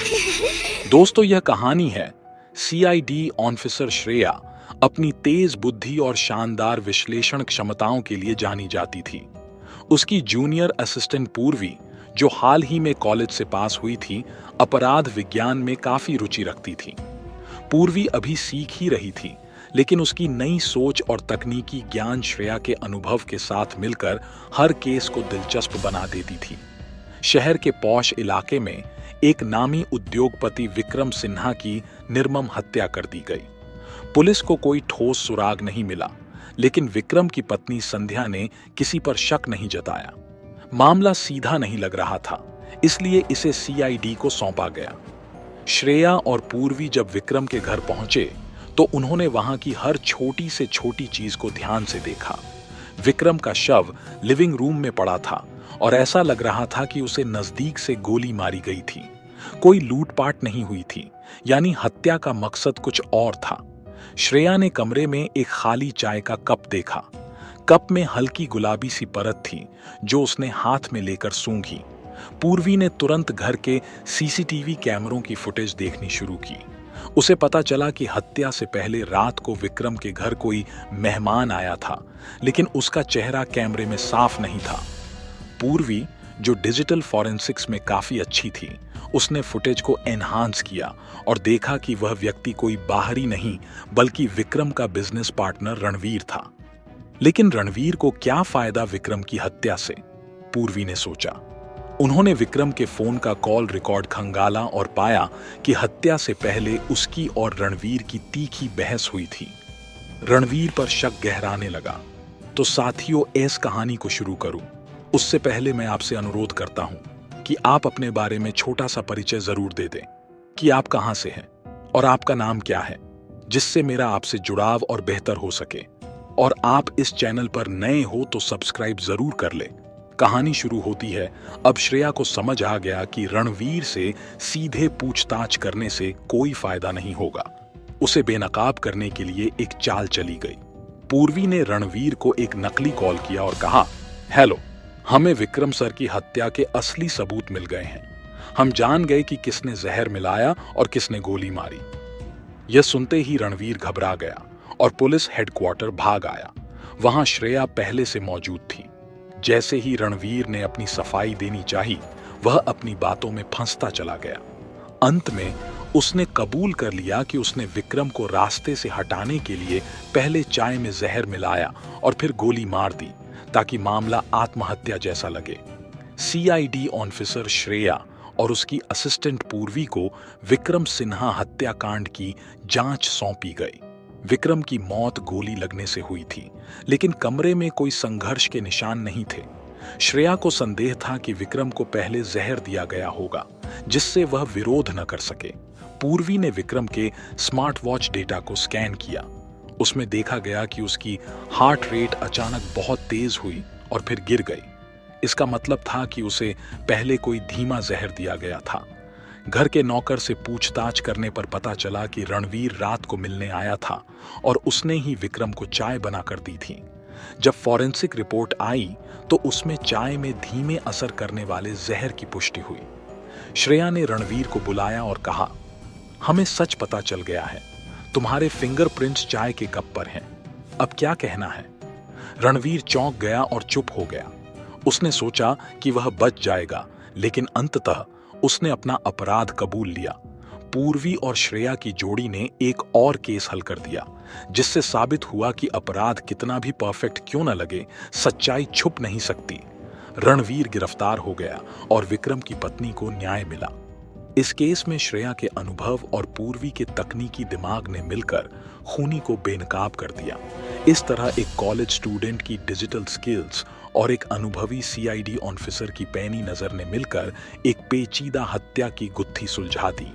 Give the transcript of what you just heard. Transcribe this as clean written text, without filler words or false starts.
दोस्तों, यह कहानी है सीआईडी ऑफिसर श्रेया अपनी तेज बुद्धि और शानदार विश्लेषण क्षमताओं के लिए जानी जाती थी। उसकी जूनियर असिस्टेंट पूर्वी, जो हाल ही में कॉलेज से पास हुई थी, अपराध विज्ञान में काफी रुचि रखती थी। पूर्वी अभी सीख ही रही थी, लेकिन उसकी नई सोच और तकनीकी ज्ञान श्रेया के अनुभव के साथ मिलकर हर केस को दिलचस्प बना देती थी। शहर के पॉश इलाके में एक नामी उद्योगपति विक्रम सिन्हा की निर्मम हत्या कर दी गई। पुलिस को कोई ठोस सुराग नहीं मिला, लेकिन विक्रम की पत्नी संध्या ने किसी पर शक नहीं जताया। मामला सीधा नहीं लग रहा था, इसलिए इसे सीआईडी को सौंपा गया। श्रेया और पूर्वी जब विक्रम के घर पहुंचे तो उन्होंने वहां की हर छोटी से छोटी चीज को ध्यान से देखा। विक्रम का शव लिविंग रूम में पड़ा था और ऐसा लग रहा था कि उसे नजदीक से गोली मारी गई थी। कोई लूटपाट नहीं हुई थी, यानी हत्या का मकसद कुछ और था। श्रेया ने कमरे में एक खाली चाय का कप देखा। कप में हल्की गुलाबी सी परत थी, जो उसने हाथ में लेकर सूंघी। पूर्वी ने तुरंत घर के सीसीटीवी कैमरों की फुटेज देखनी शुरू की। उसे पता चला कि हत्या से पहले रात को विक्रम के घर कोई मेहमान आया था, लेकिन उसका चेहरा कैमरे में साफ नहीं था। पूर्वी, जो डिजिटल फॉरेंसिक्स में काफी अच्छी थी, उसने फुटेज को एनहांस किया और देखा कि वह व्यक्ति कोई बाहरी नहीं बल्कि विक्रम का बिजनेस पार्टनर रणवीर था। लेकिन रणवीर को क्या फायदा विक्रम की हत्या से, पूर्वी ने सोचा। उन्होंने विक्रम के फोन का कॉल रिकॉर्ड खंगाला और पाया कि हत्या से पहले उसकी और रणवीर की तीखी बहस हुई थी। रणवीर पर शक गहराने लगा। तो साथियों, इस कहानी को शुरू करूं उससे पहले मैं आपसे अनुरोध करता हूं कि आप अपने बारे में छोटा सा परिचय जरूर दे दें कि आप कहां से हैं और आपका नाम क्या है, जिससे मेरा आपसे जुड़ाव और बेहतर हो सके। और आप इस चैनल पर नए हो तो सब्सक्राइब जरूर कर ले। कहानी शुरू होती है। अब श्रेया को समझ आ गया कि रणवीर से सीधे पूछताछ करने से कोई फायदा नहीं होगा। उसे बेनकाब करने के लिए एक चाल चली गई। पूर्वी ने रणवीर को एक नकली कॉल किया और कहा, हेलो, हमें विक्रम सर की हत्या के असली सबूत मिल गए हैं। हम जान गए कि किसने जहर मिलाया और किसने गोली मारी। यह सुनते ही रणवीर घबरा गया और पुलिस हेडक्वार्टर भाग आया। वहां श्रेया पहले से मौजूद थी। जैसे ही रणवीर ने अपनी सफाई देनी चाही, वह अपनी बातों में फंसता चला गया। अंत में उसने कबूल कर लिया कि उसने विक्रम को रास्ते से हटाने के लिए पहले चाय में जहर मिलाया और फिर गोली मार दी, ताकि मामला आत्महत्या जैसा लगे। सीआईडी ऑफिसर श्रेया और उसकी असिस्टेंट पूर्वी को विक्रम सिन्हा हत्याकांड की जांच सौंपी गई। विक्रम की मौत गोली लगने से हुई थी, लेकिन कमरे में कोई संघर्ष के निशान नहीं थे। श्रेया को संदेह था कि विक्रम को पहले जहर दिया गया होगा, जिससे वह विरोध न कर सके। पूर्वी ने विक्रम के स्मार्ट वॉच डेटा को स्कैन किया। उसमें देखा गया कि उसकी हार्ट रेट अचानक बहुत तेज हुई और फिर गिर गई। इसका मतलब था कि उसे पहले कोई धीमा जहर दिया गया था। घर के नौकर से पूछताछ करने पर पता चला कि रणवीर रात को मिलने आया था और उसने ही विक्रम को चाय बनाकर दी थी। जब फॉरेंसिक रिपोर्ट आई तो उसमें चाय में धीमे असर करने वाले जहर की पुष्टि हुई। श्रेया ने रणवीर को बुलाया और कहा, हमें सच पता चल गया है। तुम्हारे फिंगरप्रिंट्स चाय के कप पर हैं। अब क्या कहना है? रणवीर चौंक गया और चुप हो गया। उसने सोचा कि वह बच जाएगा, लेकिन अंततः उसने अपना अपराध कबूल लिया। पूर्वी और श्रेया की जोड़ी ने एक और केस हल कर दिया, जिससे साबित हुआ कि अपराध कितना भी परफेक्ट क्यों न लगे, सच्चाई छुप नहीं सकती। रणवीर गिरफ्तार हो गया और विक्रम की पत्नी को न्याय मिला। इस केस में श्रेया के अनुभव और पूर्वी के तकनीकी दिमाग ने मिलकर खूनी को बेनकाब कर दिया। इस तरह एक कॉलेज स्टूडेंट की डिजिटल स्किल्स और एक अनुभवी सीआईडी ऑफिसर की पैनी नजर ने मिलकर एक पेचीदा हत्या की गुत्थी सुलझा दी।